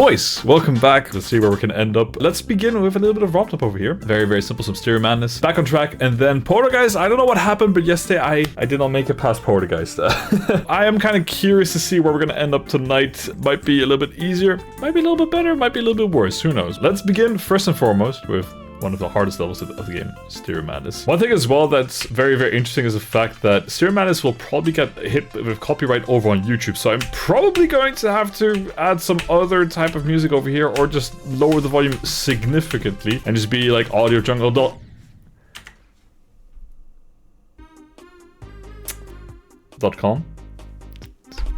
Boys, welcome back. Let's see where we can end up. Let's begin with a little bit of ROM over here. Very, very simple. Some Stereo Madness. Back on track. And then Polargeist. I don't know what happened, but yesterday I did not make it past Polargeist. I am kind of curious to see where we're going to end up tonight. Might be a little bit easier. Might be a little bit better. Might be a little bit worse. Who knows? Let's begin first and foremost with one of the hardest levels of the game, Stereo Madness. One thing as well that's very, very interesting is the fact that Stereo Madness will probably get hit with copyright over on YouTube, so I'm probably going to have to add some other type of music over here, or just lower the volume significantly and just be like audio jungle. .com.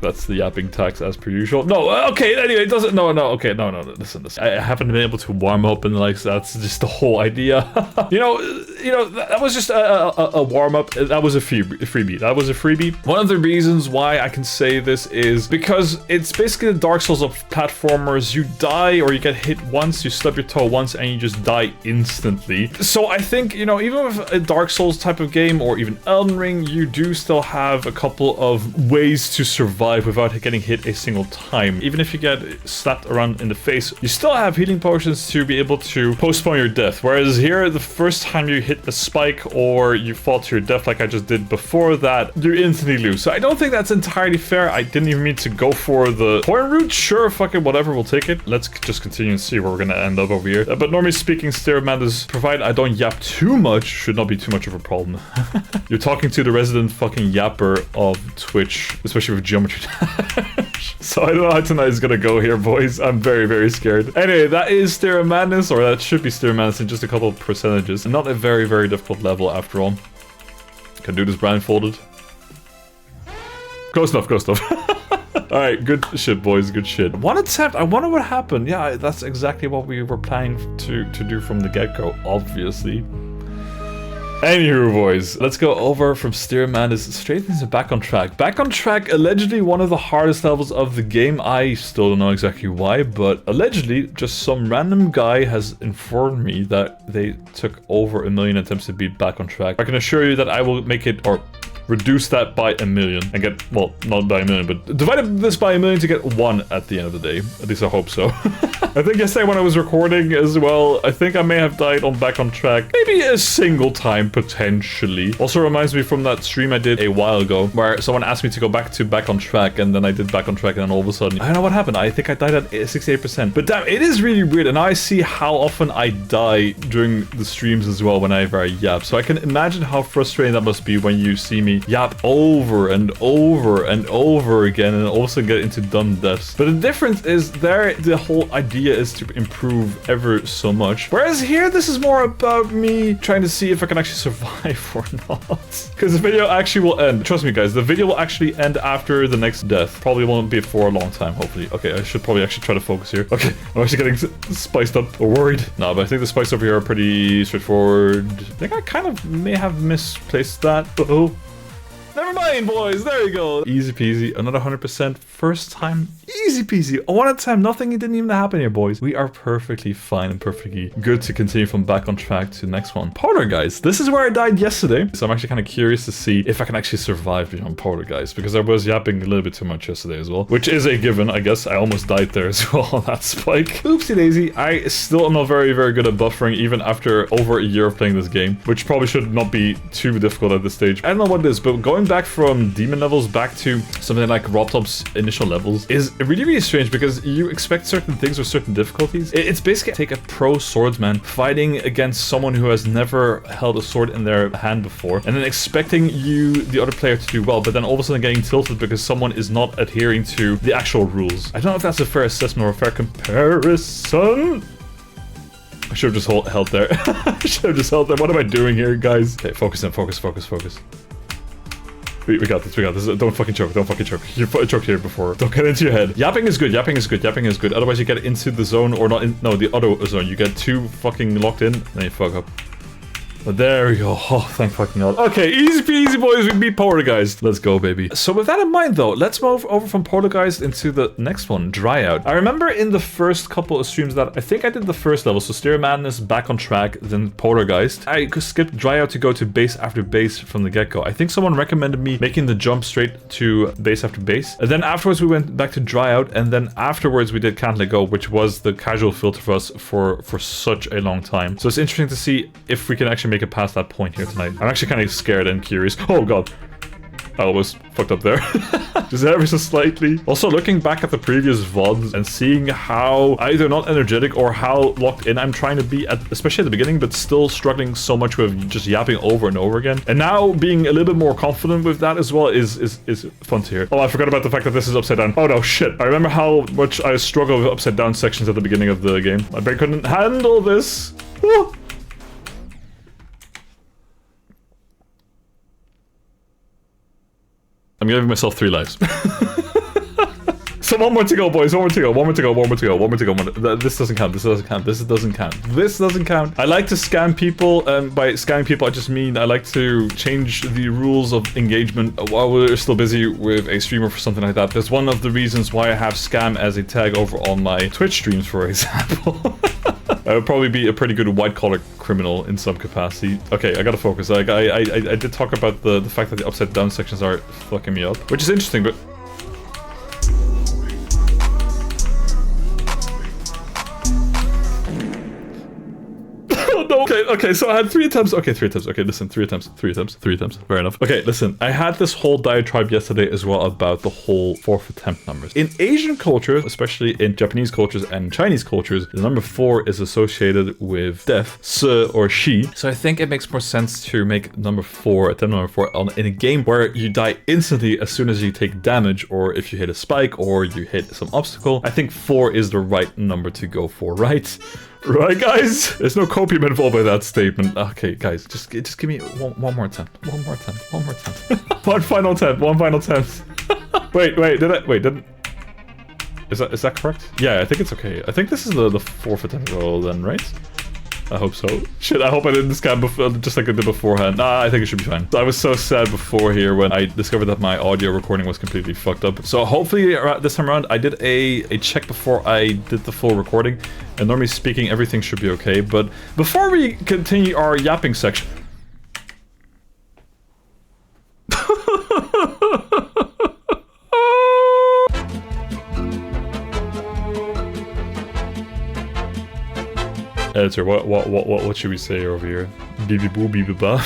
That's the yapping tax as per usual. No, okay, anyway, it doesn't, no, okay, no, listen. I haven't been able to warm up, and like, that's just the whole idea. you know, that was just a warm up. That was a freebie. That was a freebie. One of the reasons why I can say this is because it's basically the Dark Souls of platformers. You die or you get hit once, you stub your toe once, and you just die instantly. So I think, you know, even with a Dark Souls type of game, or even Elden Ring, you do still have a couple of ways to survive without getting hit a single time. Even if you get slapped around in the face, you still have healing potions to be able to postpone your death. Whereas here, the first time you hit a spike or you fall to your death like I just did before that, you instantly lose. So I don't think that's entirely fair. I didn't even mean to go for the point route. Sure, fuck it, whatever, we'll take it. Let's just continue and see where we're gonna end up over here. But normally speaking, Stereo Madness, provided I don't yap too much, should not be too much of a problem. You're talking to the resident fucking yapper of Twitch, especially with geometry. So I don't know how tonight is gonna go here, boys. I'm very, very scared. Anyway, that is Stereo Madness, or that should be Stereo Madness in just a couple of percentages. Not a very, very difficult level after all. Can do this blindfolded. Close enough, close enough. Alright, good shit, boys, good shit. One attempt, I wonder what happened. Yeah, that's exactly what we were planning to do from the get-go, obviously. Anywho, boys, let's go over from Stereo Madness straight into Back on Track. Back on Track, allegedly one of the hardest levels of the game. I still don't know exactly why, but allegedly just some random guy has informed me that they took over 1 million attempts to beat Back on Track. I can assure you that I will make it, or reduce that by 1 million and get, well, not by 1 million, but divide this by 1 million to get 1 at the end of the day. At least I hope so. I think yesterday when I was recording as well, I think I may have died on Back on Track maybe a single time, potentially. Also reminds me from that stream I did a while ago where someone asked me to go back to Back on Track, and then I did Back on Track, and then all of a sudden, I don't know what happened. I think I died at 68%. But damn, it is really weird, and now I see how often I die during the streams as well whenever I yap. So I can imagine how frustrating that must be when you see me yap over and over and over again and also get into dumb deaths. But the difference is there, the whole idea is to improve ever so much. Whereas here, this is more about me trying to see if I can actually survive or not. Because the video actually will end. Trust me, guys, the video will actually end after the next death. Probably won't be for a long time, hopefully. Okay, I should probably actually try to focus here. Okay, I'm actually getting spiced up or worried. No, but I think the spikes over here are pretty straightforward. I think I kind of may have misplaced that. Uh-oh. Never mind, boys. There you go. Easy peasy. Another 100%. First time. Easy peasy. One attempt. Nothing didn't even happen here, boys. We are perfectly fine and perfectly good to continue from Back on Track to the next one. Polargeist. This is where I died yesterday. So I'm actually kind of curious to see if I can actually survive beyond Polargeist, because I was yapping a little bit too much yesterday as well, which is a given, I guess. I almost died there as well on that spike. Oopsie daisy. I still am not very, very good at buffering even after over a year of playing this game, which probably should not be too difficult at this stage. I don't know what it is, but going back from demon levels back to something like Robtop's initial levels is really, really strange, because you expect certain things with certain difficulties. It's basically take a pro swordsman fighting against someone who has never held a sword in their hand before, and then expecting you, the other player, to do well, but then all of a sudden getting tilted because someone is not adhering to the actual rules. I don't know if that's a fair assessment or a fair comparison. I should have just held there. I should have just held there. What am I doing here, guys? Okay, focus in, focus. We got this, we got this. Don't fucking choke, don't fucking choke. You choked here before. Don't get into your head. Yapping is good, yapping is good, yapping is good. Otherwise you get into the zone, or not in, no, the other zone. You get too fucking locked in, and then you fuck up. But there we go. Oh, thank fucking God. Okay, easy peasy, boys. We beat Polargeist. Let's go, baby. So with that in mind, though, let's move over from Polargeist into the next one, Dry Out. I remember in the first couple of streams that I think I did the first level, so Stereo Madness, Back on Track, then Polargeist. I skipped Dry Out to go to base after base from the get-go. I think someone recommended me making the jump straight to base after base. And then afterwards, we went back to Dry Out, and then afterwards, we did Can't Let Go, which was the casual filter for us for such a long time. So it's interesting to see if we can actually make it past that point here tonight. I'm actually kind of scared and curious. Oh God, I almost fucked up there. Just ever so slightly. Also, looking back at the previous VODs and seeing how either not energetic or how locked in I'm trying to be, especially at the beginning, but still struggling so much with just yapping over and over again. And now being a little bit more confident with that as well is fun to hear. Oh, I forgot about the fact that this is upside down. Oh no, shit. I remember how much I struggled with upside down sections at the beginning of the game. My brain couldn't handle this. Woo. I'm giving myself 3 lives. So one more to go, boys. One more to go. One more to go. One more to go. One more to go. This doesn't count. This doesn't count. This doesn't count. This doesn't count. I like to scam people. By scamming people, I just mean I like to change the rules of engagement while we're still busy with a streamer for something like that. That's one of the reasons why I have scam as a tag over on my Twitch streams, for example. I would probably be a pretty good white-collar criminal in some capacity. Okay, I gotta focus. Like, I did talk about the fact that the upside-down sections are fucking me up, which is interesting, but... Okay, so I had 3 attempts. Okay, 3 attempts. Okay, listen, 3 attempts. Fair enough. Okay, listen, I had this whole diatribe yesterday as well about the whole 4th attempt numbers. In Asian cultures, especially in Japanese cultures and Chinese cultures, the number 4 is associated with death, se or she. So I think it makes more sense to make attempt number 4 in a game where you die instantly as soon as you take damage, or if you hit a spike or you hit some obstacle. I think 4 is the right number to go for, right? Right, guys? There's no copium involved by that statement. Okay, guys, just give me one more attempt. One more attempt. One final attempt. Wait, didn't... Is that correct? Yeah, I think it's okay. I think this is the 4th attempt roll then, right? I hope so. Shit, I hope I didn't scam before, just like I did beforehand. Nah, I think it should be fine. I was so sad before here when I discovered that my audio recording was completely fucked up. So hopefully this time around, I did a check before I did the full recording. And normally speaking, everything should be okay. But before we continue our yapping section... Editor, what should we say over here? Bibi boo, bibi ba.